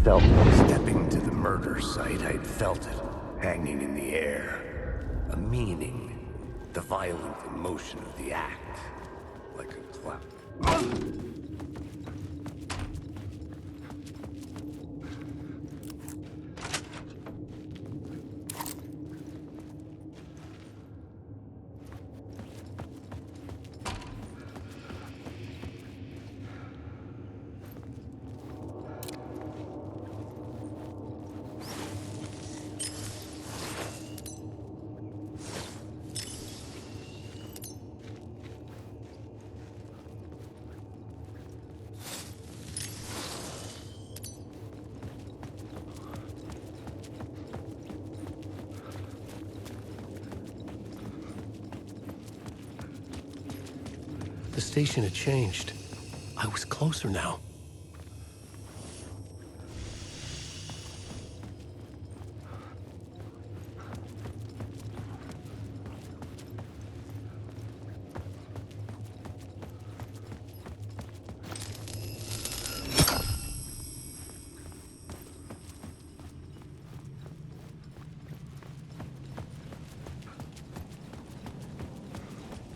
felt it. Stepping to the murder site, I'd felt it, hanging in the air. A meaning. The violent emotion of the act. Like a cloud. The station had changed. I was closer now.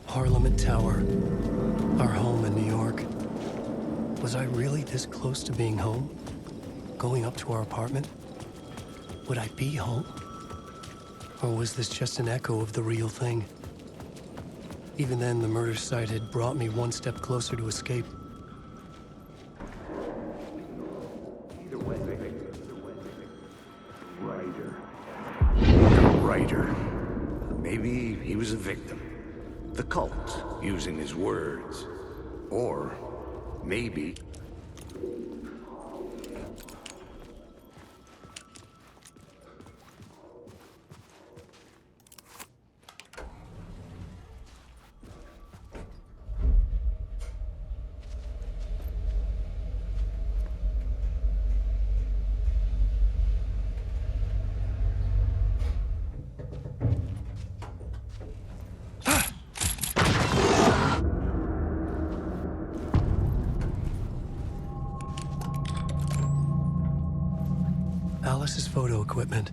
Parliament Tower. Our home in New York. Was I really this close to being home? Going up to our apartment? Would I be home? Or was this just an echo of the real thing? Even then, the murder site had brought me one step closer to escape. The writer. Maybe he was a victim. The cult, using his words. Or maybe... Alice's photo equipment.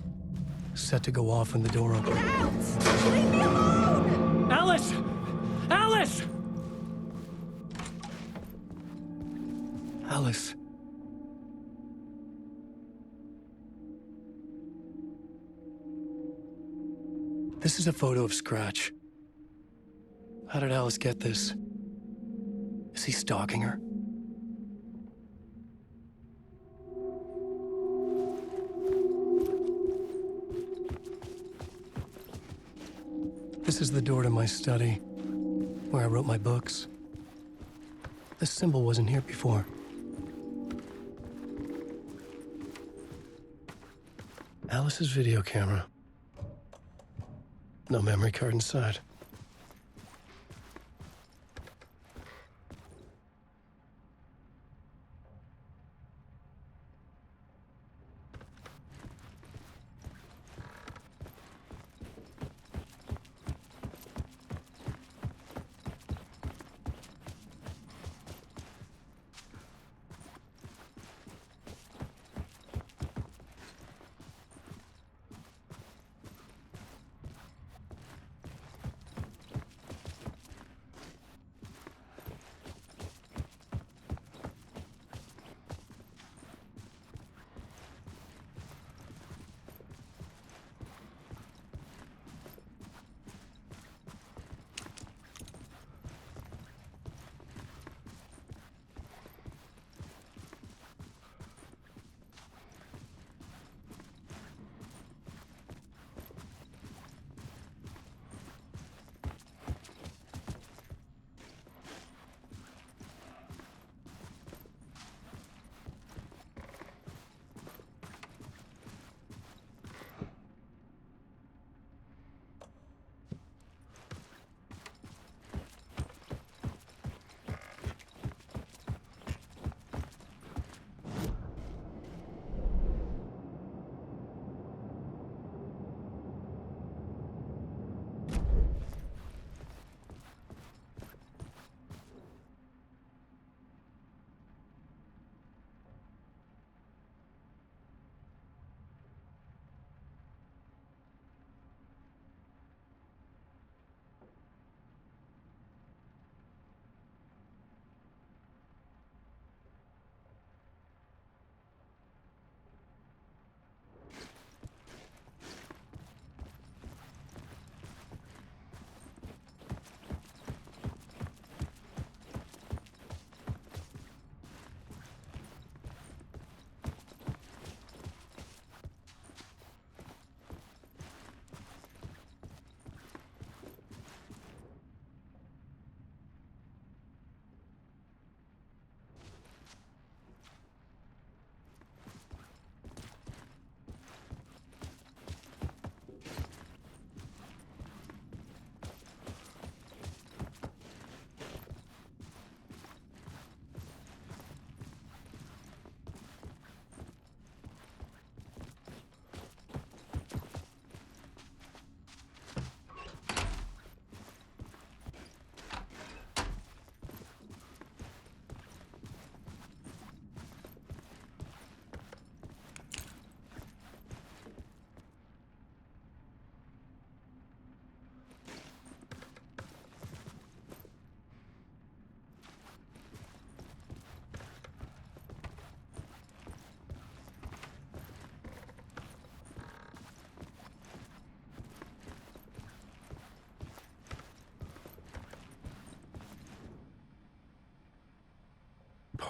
Set to go off when the door opened. Out! Leave me alone! Alice! Alice! Alice. This is a photo of Scratch. How did Alice get this? Is he stalking her? This is the door to my study, where I wrote my books. This symbol wasn't here before. Alice's video camera. No memory card inside.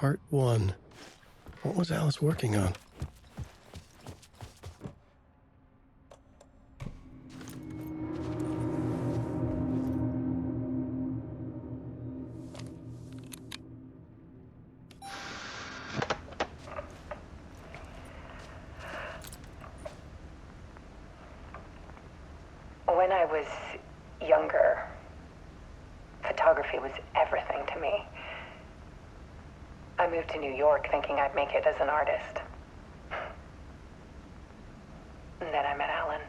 Part 1. What was Alice working on? When I was younger, photography was everything to me. I moved to New York thinking I'd make it as an artist. And then I met Alan.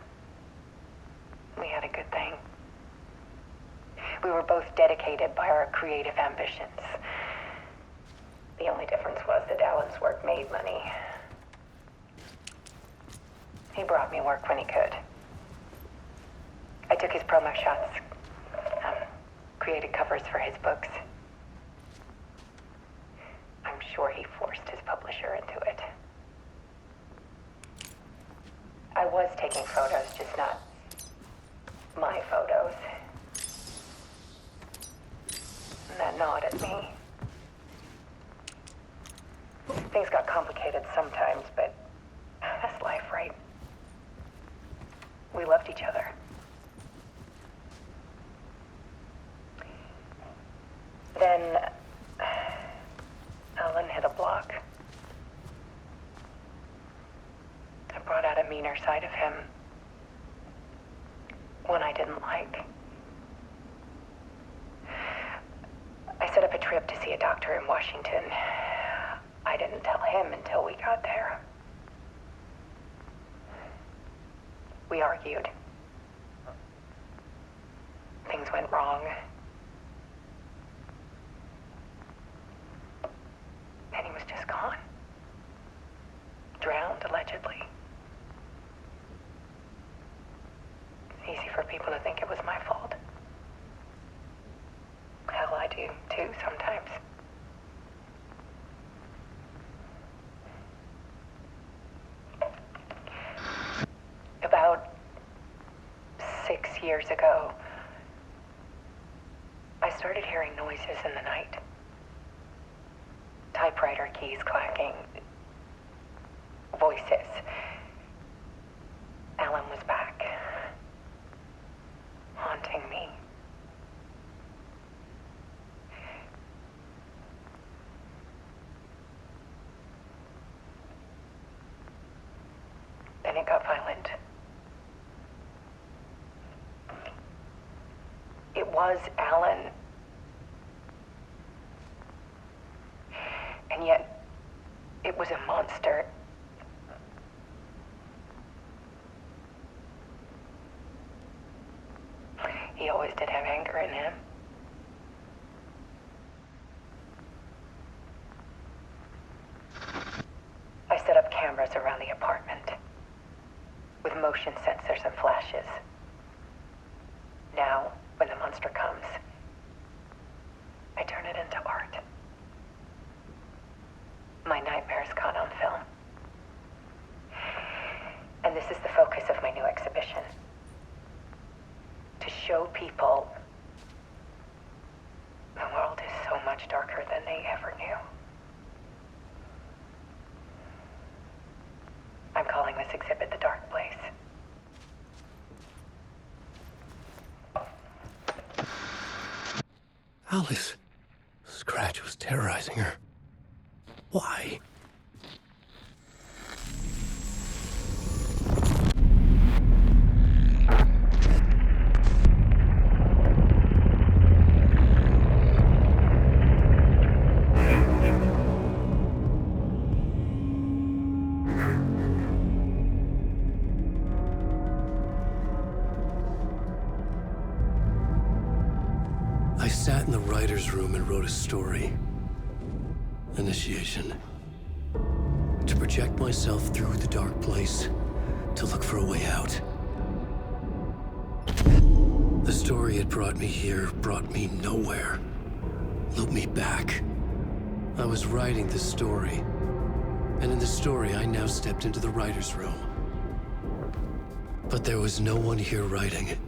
We had a good thing. We were both dedicated by our creative ambitions. The only difference was that Alan's work made money. He brought me work when he could. I took his promo shots, created covers for his books. I'm sure he forced his publisher into it. I was taking photos, just not my photos. And that gnawed at me. Things got complicated sometimes, but that's life, right? We loved each other. Then Alan hit a block. I brought out a meaner side of him. One I didn't like. I set up a trip to see a doctor in Washington. I didn't tell him until we got there. We argued. Things went wrong. And he was just gone. Drowned, allegedly. It's easy for people to think it was my fault. Hell, I do too sometimes. About 6 years ago, I started hearing noises in the night. Typewriter keys clacking. Voices. Alan was back. Haunting me. Then it got violent. It was Alan. And yet, it was a monster. He always did have anger in him. I set up cameras around the apartment with motion sensors and flashes. Now, when the monster comes, I turn it into art. My nightmares caught on film. And this is the focus of my new exhibition. To show people the world is so much darker than they ever knew. I'm calling this exhibit The Dark Place. Alice. Scratch was terrorizing her. Why? I sat in the writer's room and wrote a story. Initiation. To project myself through the dark place, to look for a way out. The story had brought me here, brought me nowhere. Looped me back. I was writing the story. And in the story, I now stepped into the writer's room. But there was no one here writing it.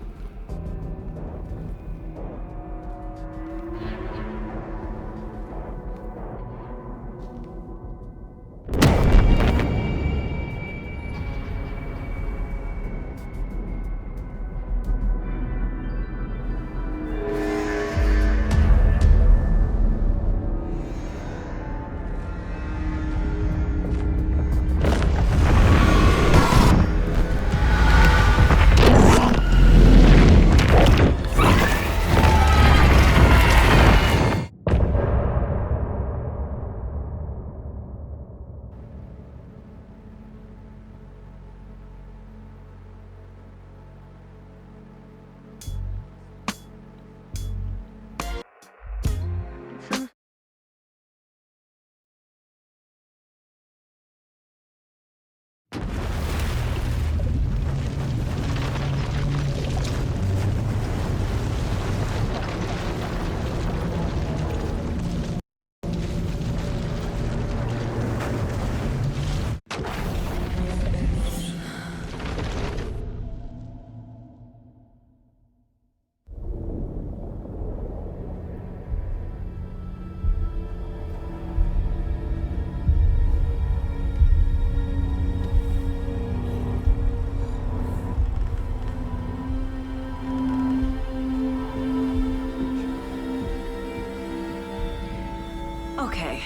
Okay,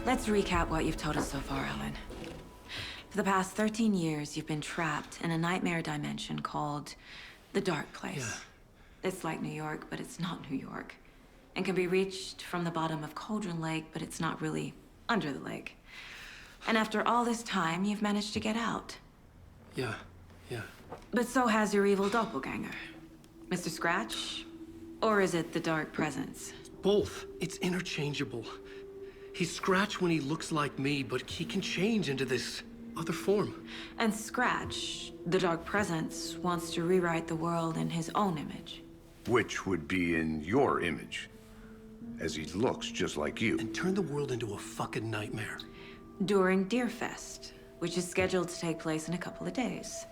let's recap what you've told us so far, Alan. For the past 13 years, you've been trapped in a nightmare dimension called the Dark Place. Yeah. It's like New York, but it's not New York. And can be reached from the bottom of Cauldron Lake, but it's not really under the lake. And after all this time, you've managed to get out. Yeah. But so has your evil doppelganger. Mr. Scratch? Or is it the Dark Presence? Both. It's interchangeable. He's Scratch when he looks like me, but he can change into this other form. And Scratch, the Dark Presence, wants to rewrite the world in his own image. Which would be in your image, as he looks just like you. And turn the world into a fucking nightmare. During Deerfest, which is scheduled to take place in a couple of days.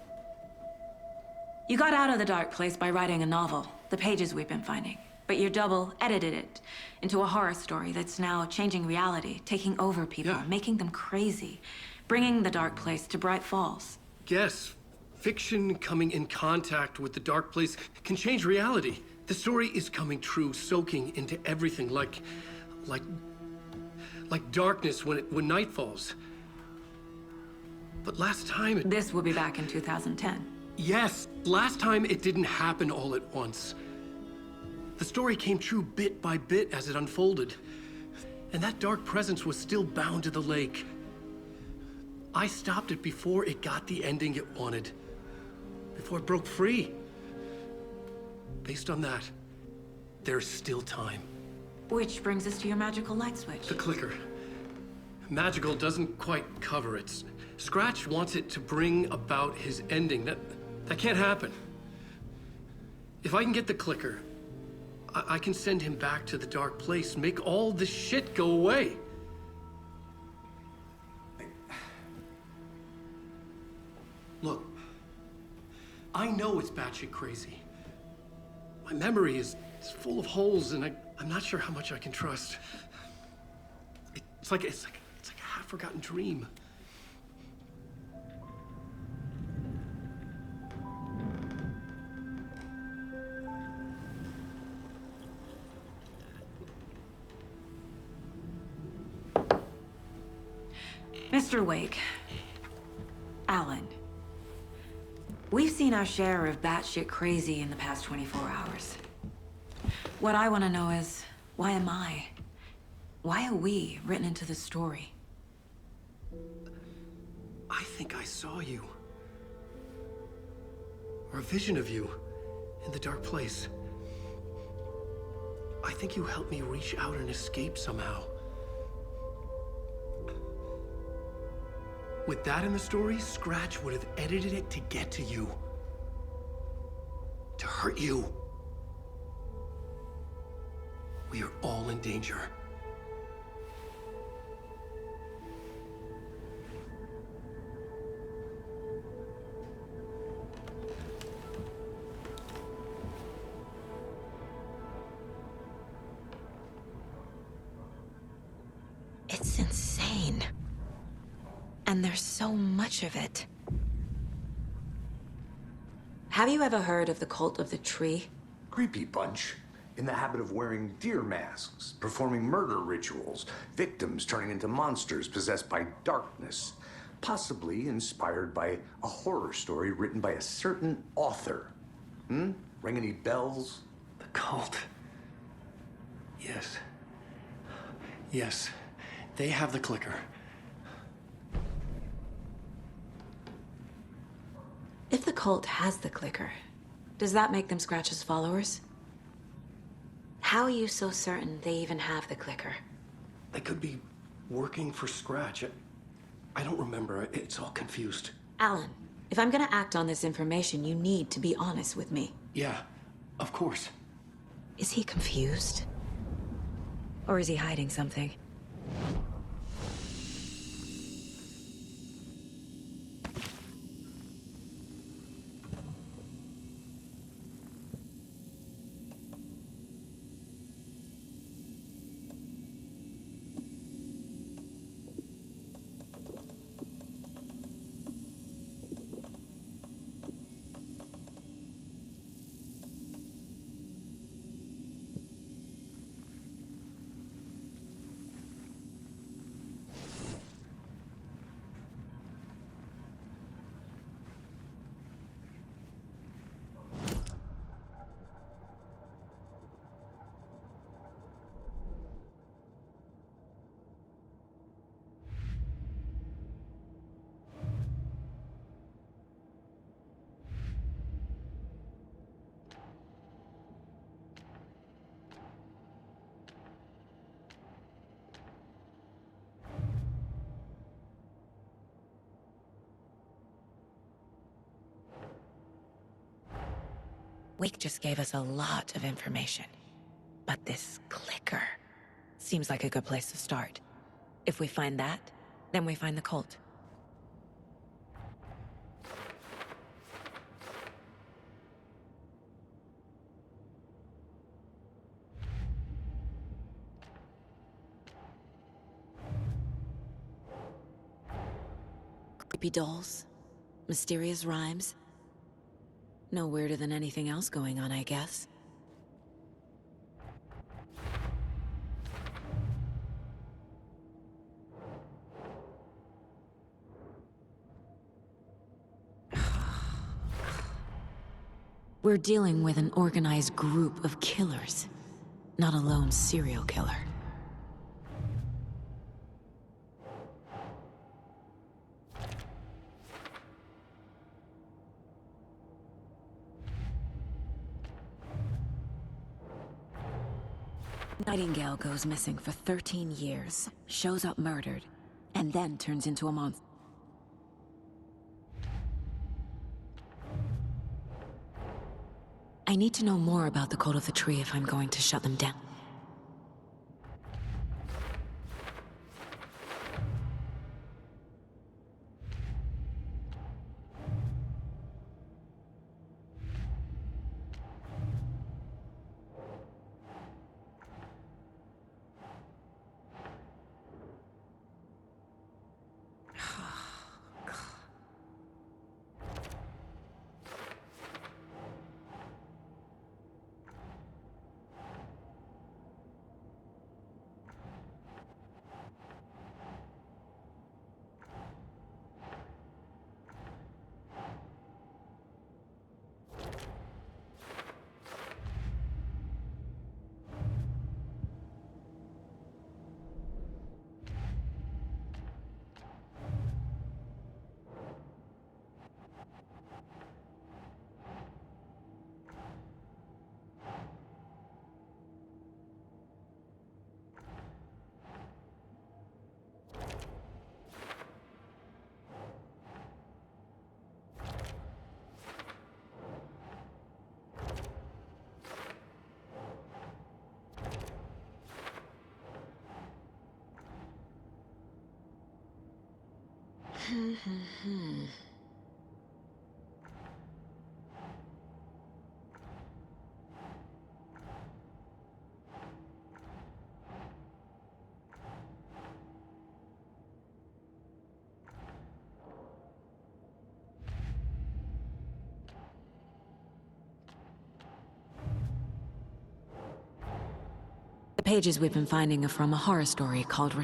You got out of the Dark Place by writing a novel, the pages we've been finding. But your double edited it into a horror story that's now changing reality, taking over people, Yeah. making them crazy, bringing the Dark Place to Bright Falls. Yes, fiction coming in contact with the Dark Place can change reality. The story is coming true, soaking into everything like darkness when night falls. But last time This will be back in 2010. Yes, last time it didn't happen all at once. The story came true bit by bit as it unfolded. And that dark presence was still bound to the lake. I stopped it before it got the ending it wanted. Before it broke free. Based on that, there's still time. Which brings us to your magical light switch. The clicker. Magical doesn't quite cover it. Scratch wants it to bring about his ending. That can't happen. If I can get the clicker, I can send him back to the Dark Place, make all this shit go away. Look, I know it's batshit crazy. My memory is full of holes, and I'm not sure how much I can trust. It's like a half-forgotten dream. Mr. Wake. Alan. We've seen our share of batshit crazy in the past 24 hours. What I want to know is, why am I? Why are we written into the story? I think I saw you. Or a vision of you in the Dark Place. I think you helped me reach out and escape somehow. With that in the story, Scratch would have edited it to get to you. To hurt you. We are all in danger. It's insane. And there's so much of it. Have you ever heard of the Cult of the Tree? Creepy bunch. In the habit of wearing deer masks, performing murder rituals, victims turning into monsters possessed by darkness, possibly inspired by a horror story written by a certain author. Ring any bells? The cult. Yes. Yes. They have the clicker. If the cult has the clicker, does that make them Scratch's followers? How are you so certain they even have the clicker? They could be working for Scratch. I don't remember. It's all confused. Alan, if I'm gonna act on this information, you need to be honest with me. Yeah, of course. Is he confused? Or is he hiding something? Wake just gave us a lot of information. But this clicker seems like a good place to start. If we find that, then we find the cult. Creepy dolls, mysterious rhymes. No weirder than anything else going on, I guess. We're dealing with an organized group of killers, not a lone serial killer. Nightingale goes missing for 13 years, shows up murdered, and then turns into a monster. I need to know more about the Cult of the Tree if I'm going to shut them down. The pages we've been finding are from a horror story called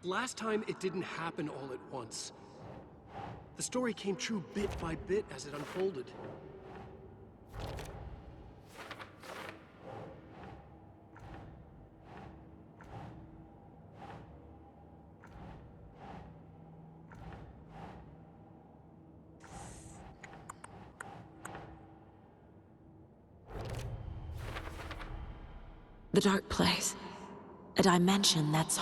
Last time, it didn't happen all at once. The story came true bit by bit as it unfolded. The Dark Place. A dimension that's...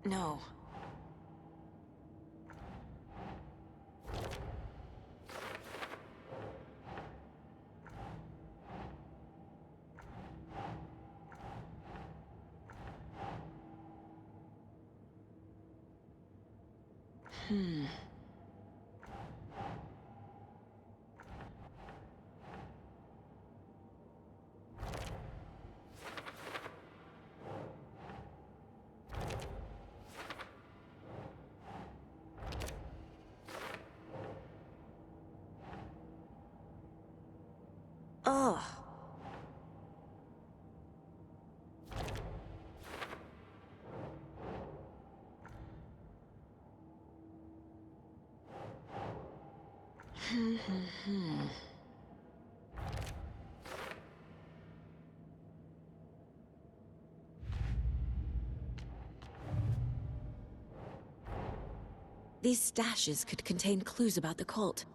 No. Ugh. These stashes could contain clues about the cult.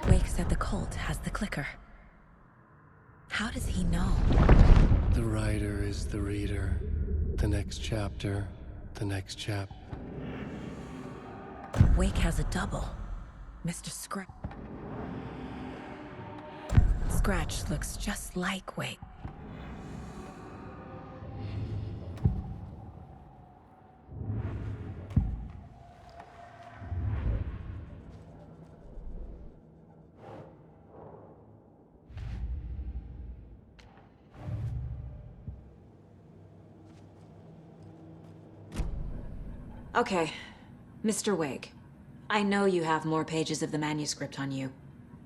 Wake said the cult has the clicker. How does he know? The writer is the reader. The next chapter, the next chap. Wake has a double. Mr. Scratch looks just like Wake. Okay, Mr. Wake. I know you have more pages of the manuscript on you.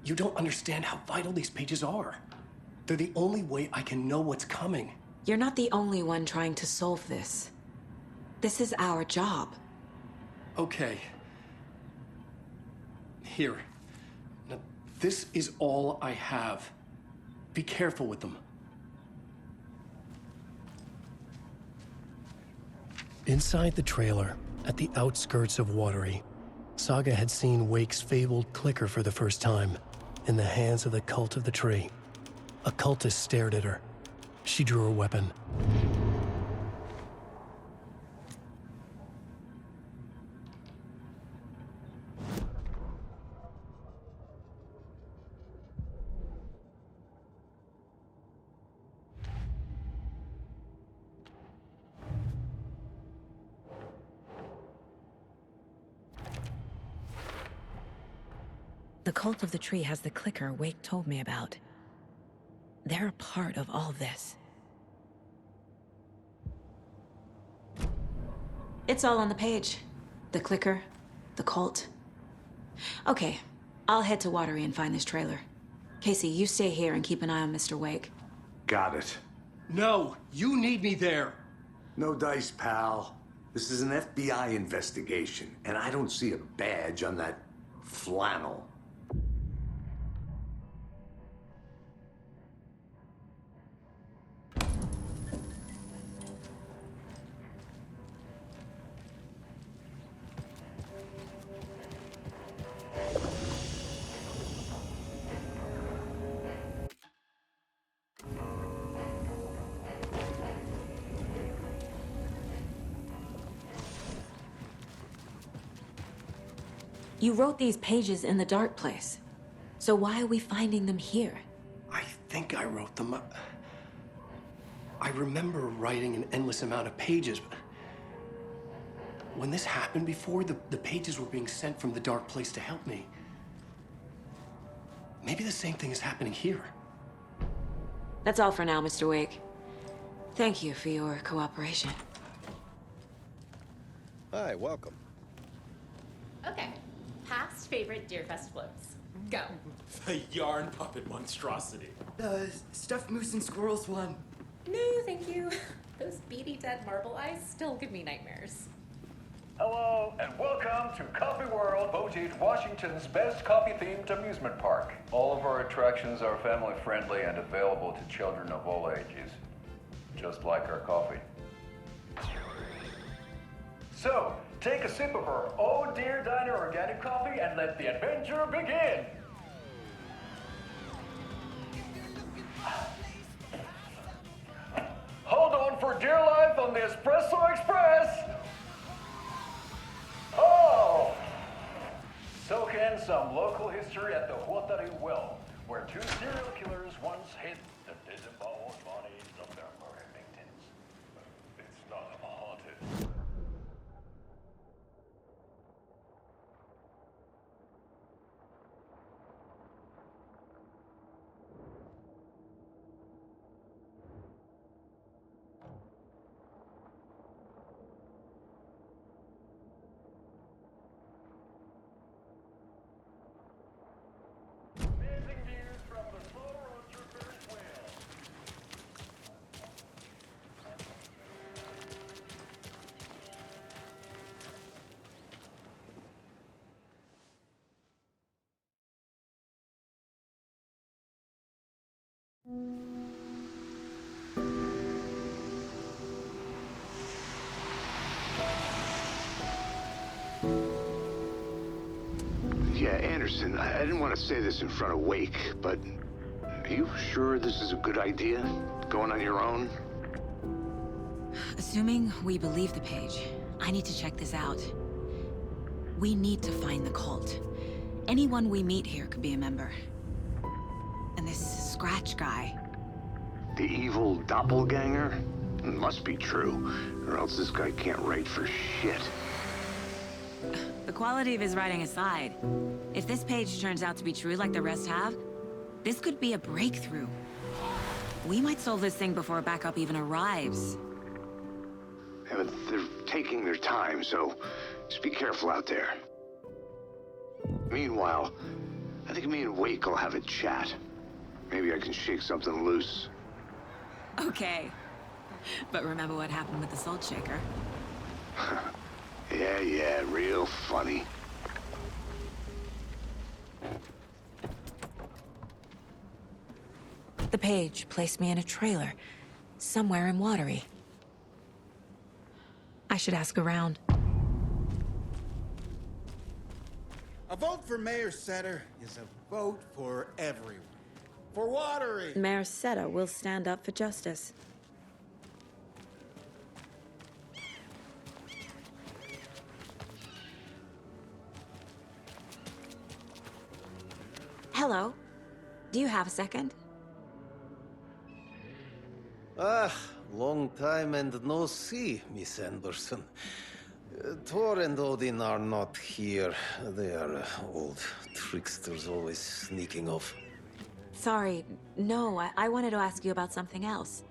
You don't understand how vital these pages are. They're the only way I can know what's coming. You're not the only one trying to solve this. This is our job. Okay. Here. Now, this is all I have. Be careful with them. Inside the trailer, at the outskirts of Watery, Saga had seen Wake's fabled clicker for the first time, in the hands of the Cult of the Tree. A cultist stared at her. She drew her weapon. The Cult of the Tree has the clicker Wake told me about. They're a part of all this. It's all on the page. The clicker, the cult. Okay, I'll head to Watery and find this trailer. Casey, you stay here and keep an eye on Mr. Wake. Got it. No, you need me there. No dice, pal. This is an FBI investigation, and I don't see a badge on that flannel. You wrote these pages in the dark place. So why are we finding them here? I think I wrote them up. I remember writing an endless amount of pages, but when this happened before, the pages were being sent from the dark place to help me. Maybe the same thing is happening here. That's all for now, Mr. Wake. Thank you for your cooperation. Hi, welcome. Okay. Past favorite Deerfest floats. Go. The yarn puppet monstrosity. The stuffed moose and squirrels one. No, thank you. Those beady dead marble eyes still give me nightmares. Hello, and welcome to Coffee World, voted Washington's best coffee-themed amusement park. All of our attractions are family-friendly and available to children of all ages, just like our coffee. So, take a sip of our Oh Dear Diner organic coffee and let the adventure begin! Hold on for dear life on the Espresso Express! Oh! Soak in some local history at the Huatari Well, where two serial killers once hid the disemboweled bodies of their murder victims. It's not haunted. Amazing views from the Slow Roaster Ferris wheel. Yeah, Anderson, I didn't want to say this in front of Wake, but are you sure this is a good idea? Going on your own? Assuming we believe the page, I need to check this out. We need to find the cult. Anyone we meet here could be a member. And this Scratch guy. The evil doppelganger? Must be true, or else this guy can't write for shit. The quality of his writing aside, if this page turns out to be true like the rest have, this could be a breakthrough. We might solve this thing before backup even arrives. Yeah, but they're taking their time, so just be careful out there. Meanwhile, I think me and Wake will have a chat. Maybe I can shake something loose. Okay. But remember what happened with the Salt Shaker? Yeah, real funny. The page placed me in a trailer, somewhere in Watery. I should ask around. A vote for Mayor Setter is a vote for everyone. For Watery! Mayor Seta will stand up for justice. Hello. Do you have a second? Ah, long time and no see, Miss Anderson. Thor and Odin are not here. They are old tricksters always sneaking off. Sorry, no, I wanted to ask you about something else.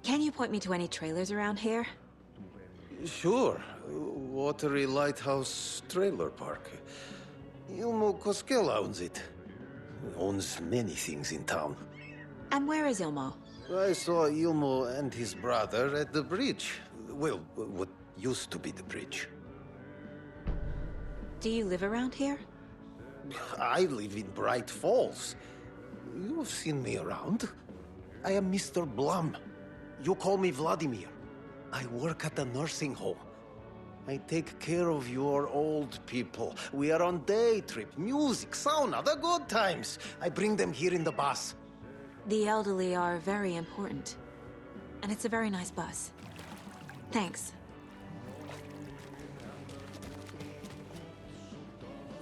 Can you point me to any trailers around here? Sure. Watery Lighthouse Trailer Park. Ilmo Koskela owns it. Owns many things in town. And where is Ilmo? I saw Ilmo and his brother at the bridge. Well, what used to be the bridge. Do you live around here? I live in Bright Falls. You've seen me around. I am Mr. Blum. You call me Vladimir. I work at a nursing home. I take care of your old people. We are on day trip, music, sauna, the good times. I bring them here in the bus. The elderly are very important. And it's a very nice bus. Thanks.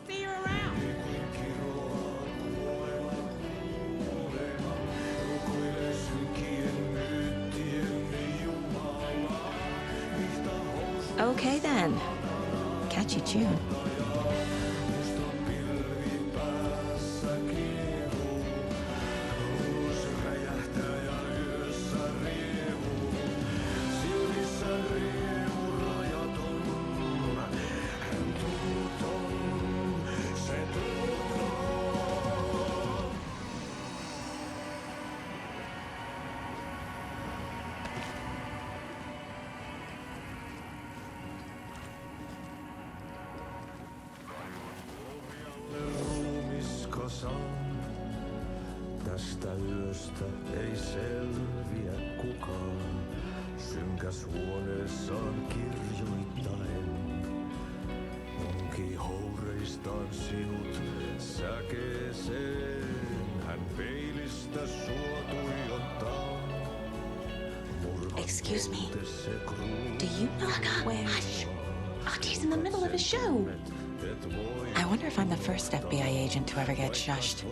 See you around. Okay then. Catchy tune. Tästä yöstä ei selviä kukaan, synkäs huoneessaan kirjoittaen. Onki houreistaan sinut säkeeseen, hän peilistä sua tuijottaa. Excuse me. Do you know? Hush! Artie's in the middle of a show. I wonder if I'm the first FBI agent to ever get shushed.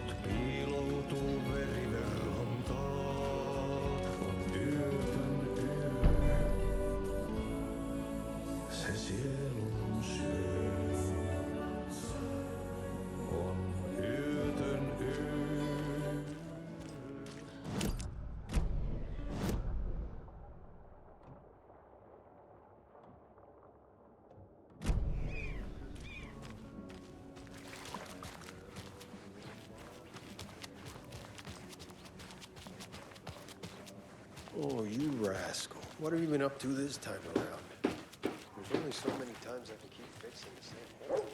Oh, you rascal. What have you been up to this time around? There's only so many times I can keep fixing the same hole.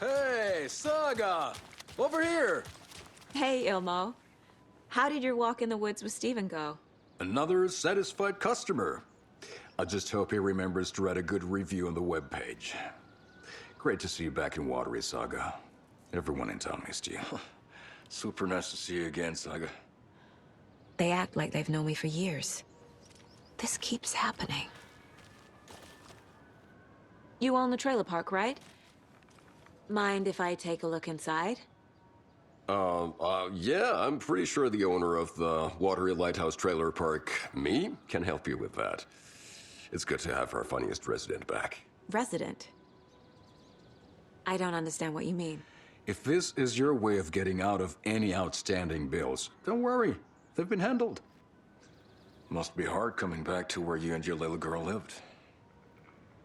Hey, Saga! Over here! Hey, Ilmo. How did your walk in the woods with Steven go? Another satisfied customer. I just hope he remembers to write a good review on the webpage. Great to see you back in Watery, Saga. Everyone in town missed you. Super nice to see you again, Saga. They act like they've known me for years. This keeps happening. You own the trailer park, right? Mind if I take a look inside? Yeah, I'm pretty sure the owner of the Watery Lighthouse Trailer Park, me, can help you with that. It's good to have our funniest resident back. Resident? I don't understand what you mean. If this is your way of getting out of any outstanding bills, don't worry. They've been handled. Must be hard coming back to where you and your little girl lived.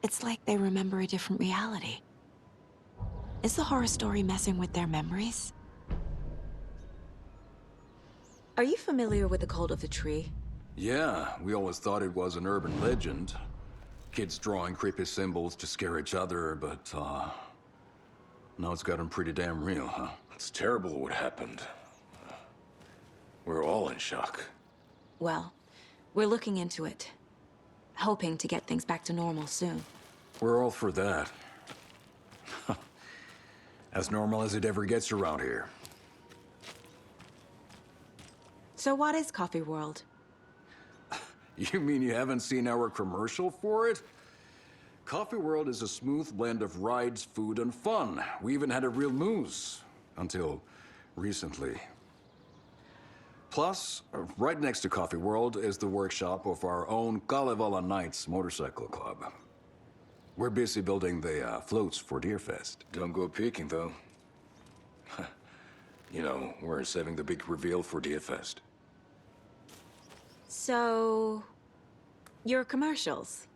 It's like they remember a different reality. Is the horror story messing with their memories? Are you familiar with the Cult of the Tree? Yeah, we always thought it was an urban legend. Kids drawing creepy symbols to scare each other, but, now it's gotten pretty damn real, huh? It's terrible what happened. We're all in shock. Well, we're looking into it. Hoping to get things back to normal soon. We're all for that. As normal as it ever gets around here. So what is Coffee World? You mean you haven't seen our commercial for it? Coffee World is a smooth blend of rides, food, and fun. We even had a real moose. Until recently. Plus, right next to Coffee World is the workshop of our own Kalevala Knights Motorcycle Club. We're busy building the floats for Deerfest. Don't go peeking, though. You know, we're saving the big reveal for Deerfest. So... your commercials?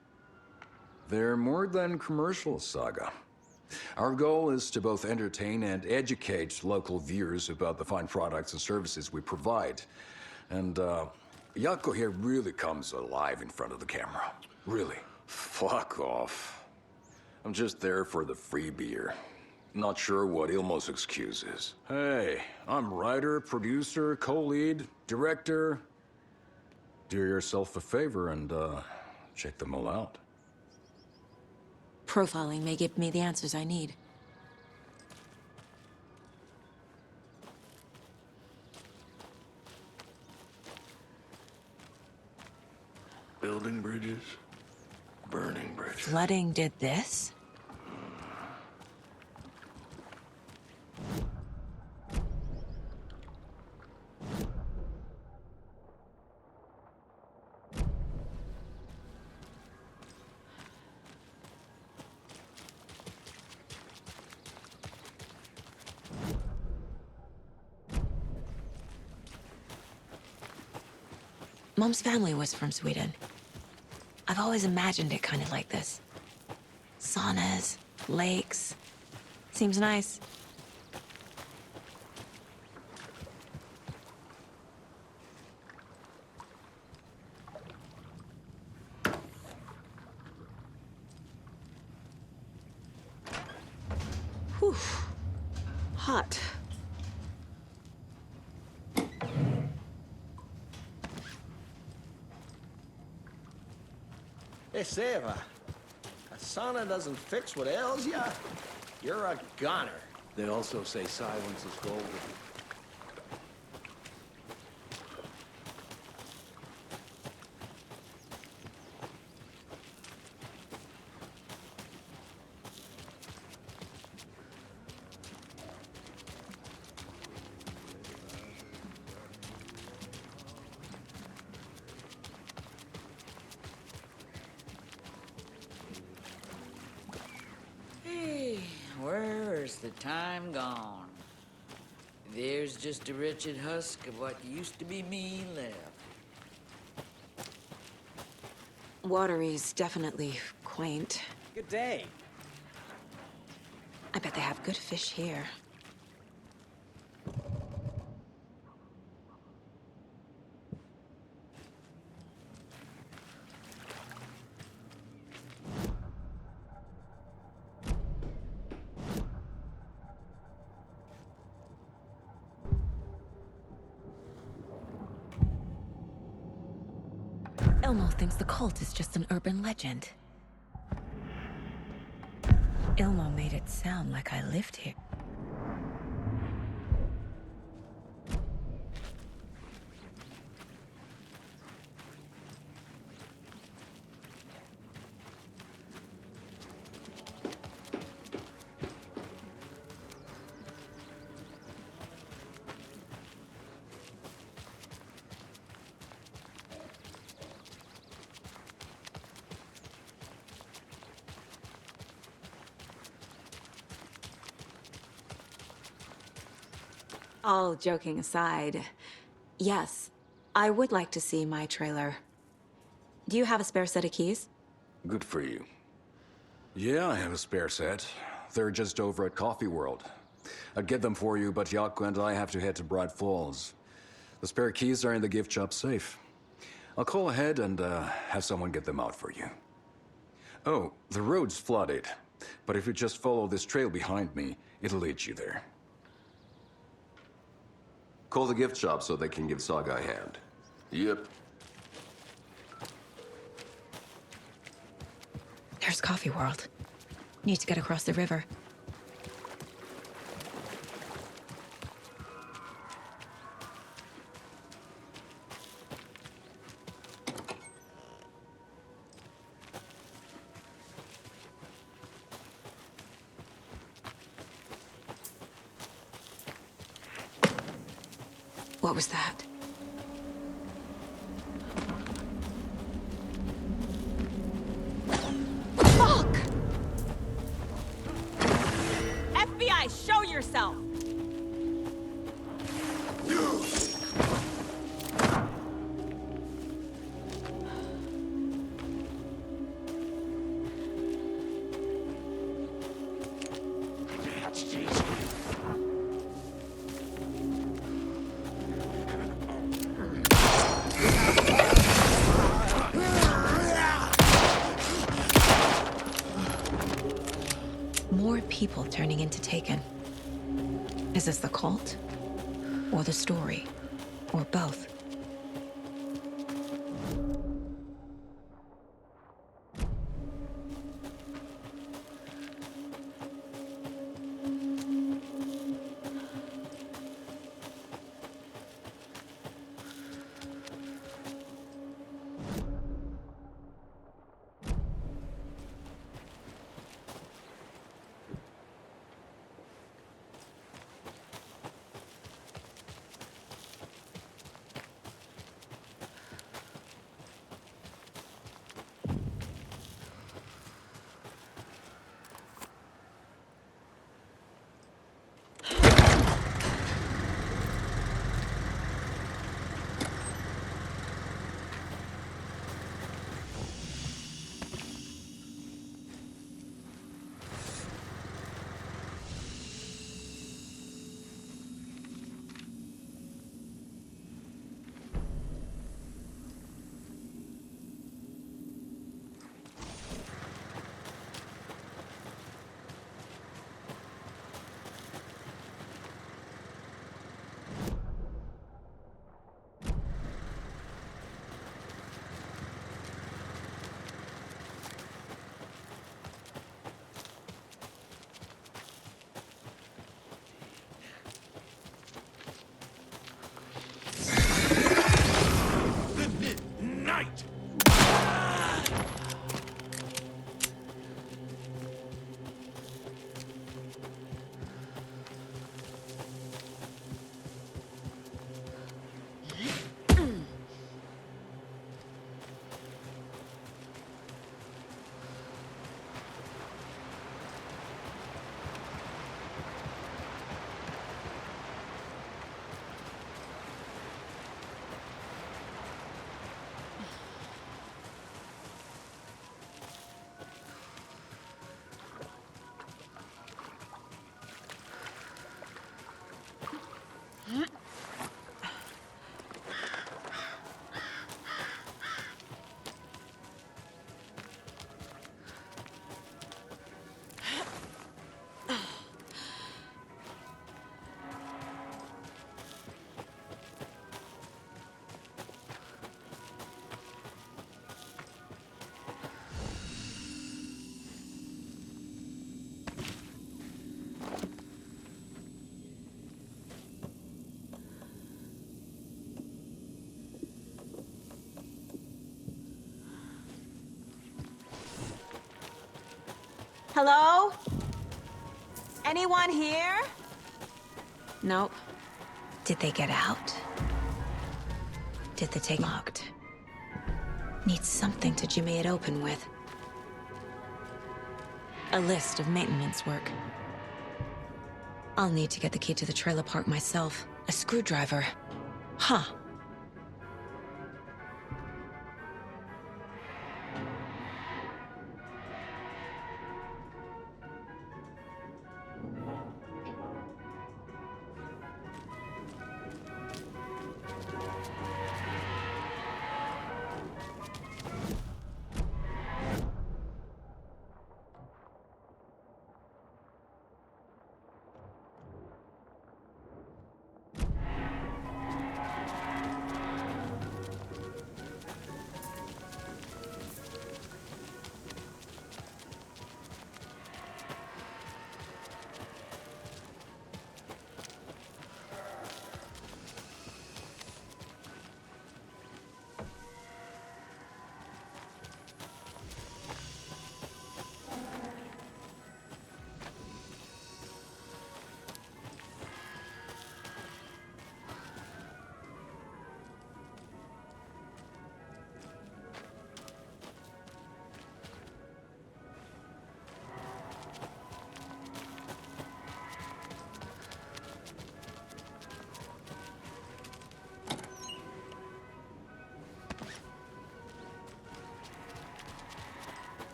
They're more than commercials, Saga. Our goal is to both entertain and educate local viewers about the fine products and services we provide. And, Jaakko here really comes alive in front of the camera. Really. Fuck off. I'm just there for the free beer. Not sure what Ilmo's excuse is. Hey, I'm writer, producer, co-lead, director. Do yourself a favor and, check them all out. Profiling may give me the answers I need. Building bridges, burning bridges. Flooding did this? Mom's family was from Sweden. I've always imagined it kind of like this. Saunas, lakes. Seems nice. Whew. Hot. Hey, Seva, a sauna doesn't fix what ails ya? You're a goner. They also say silence is golden. Hey, where's the time gone? There's just a wretched husk of what used to be me left. Watery's definitely quaint. Good day. I bet they have good fish here. Ilmo thinks the cult is just an urban legend. Ilmo made it sound like I lived here. All joking aside, yes, I would like to see my trailer. Do you have a spare set of keys? Good for you. Yeah, I have a spare set. They're just over at Coffee World. I'd get them for you, but Yaku and I have to head to Bright Falls. The spare keys are in the gift shop safe. I'll call ahead and have someone get them out for you. Oh, the road's flooded, but if you just follow this trail behind me, it'll lead you there. Call the gift shop so they can give Saga a hand. Yep. There's Coffee World. Need to get across the river. What was that? Fuck! FBI, show yourself! More people turning into Taken. Is this the cult? Or the story? Or both? Hello? Anyone here? Nope. Did they get out? Did they take locked? Need something to jimmy it open with. A list of maintenance work. I'll need to get the key to the trailer park myself. A screwdriver. Huh.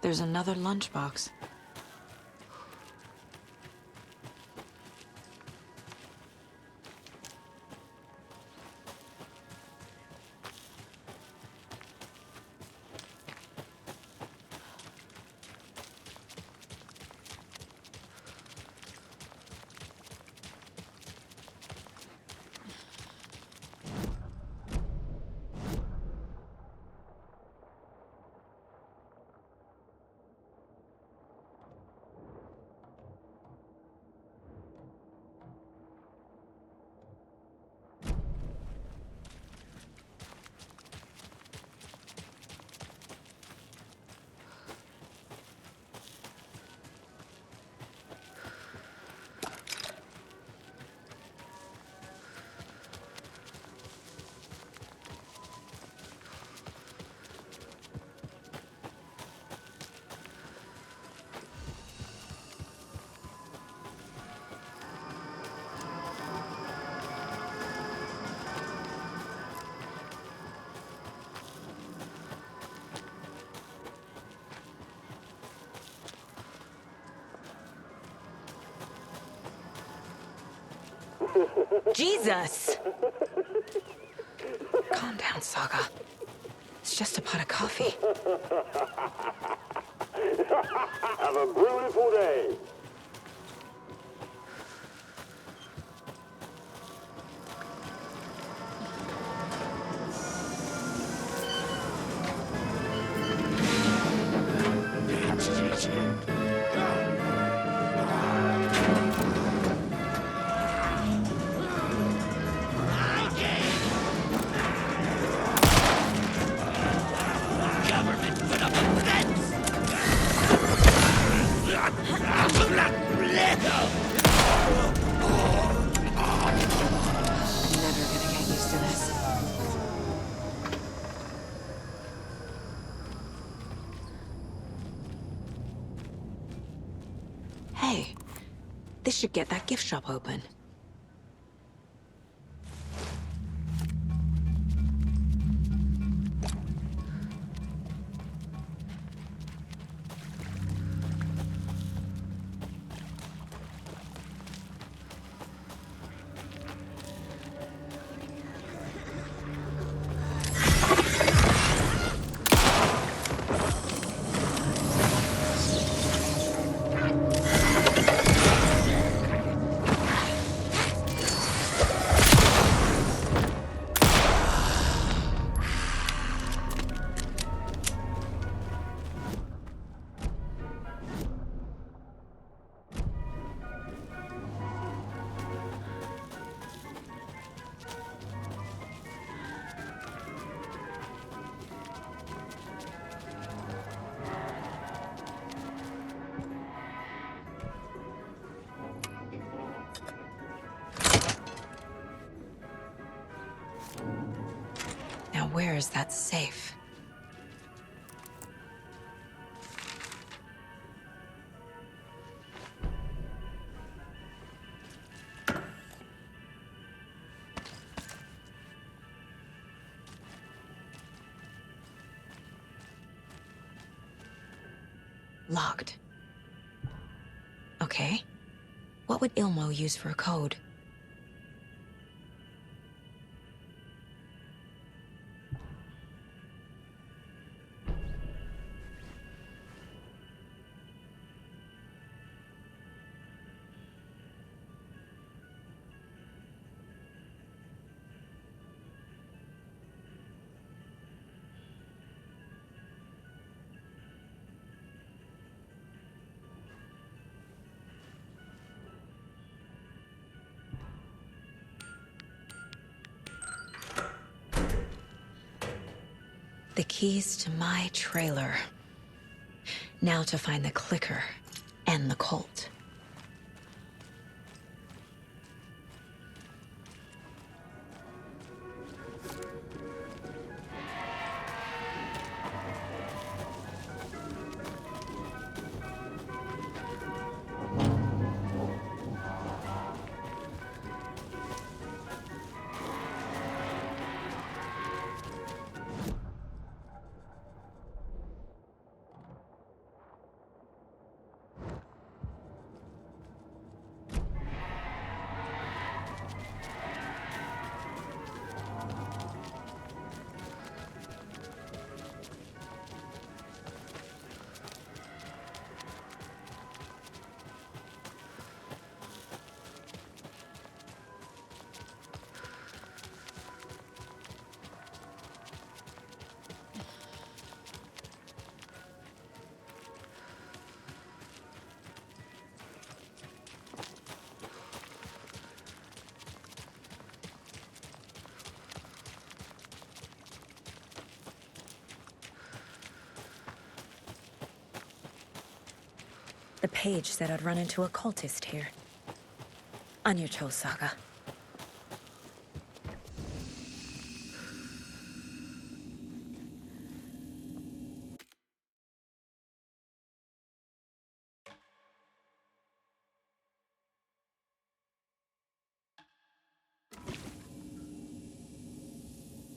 There's another lunchbox. Jesus! Calm down, Saga. It's just a pot of coffee. Have a beautiful day. Government put up a fence! This should get that gift shop open. Now where is that safe? Locked. Okay. What would Ilmo use for a code? The keys to my trailer. Now to find the clicker and the Colt. The page said I'd run into a cultist here. On your toes, Saga.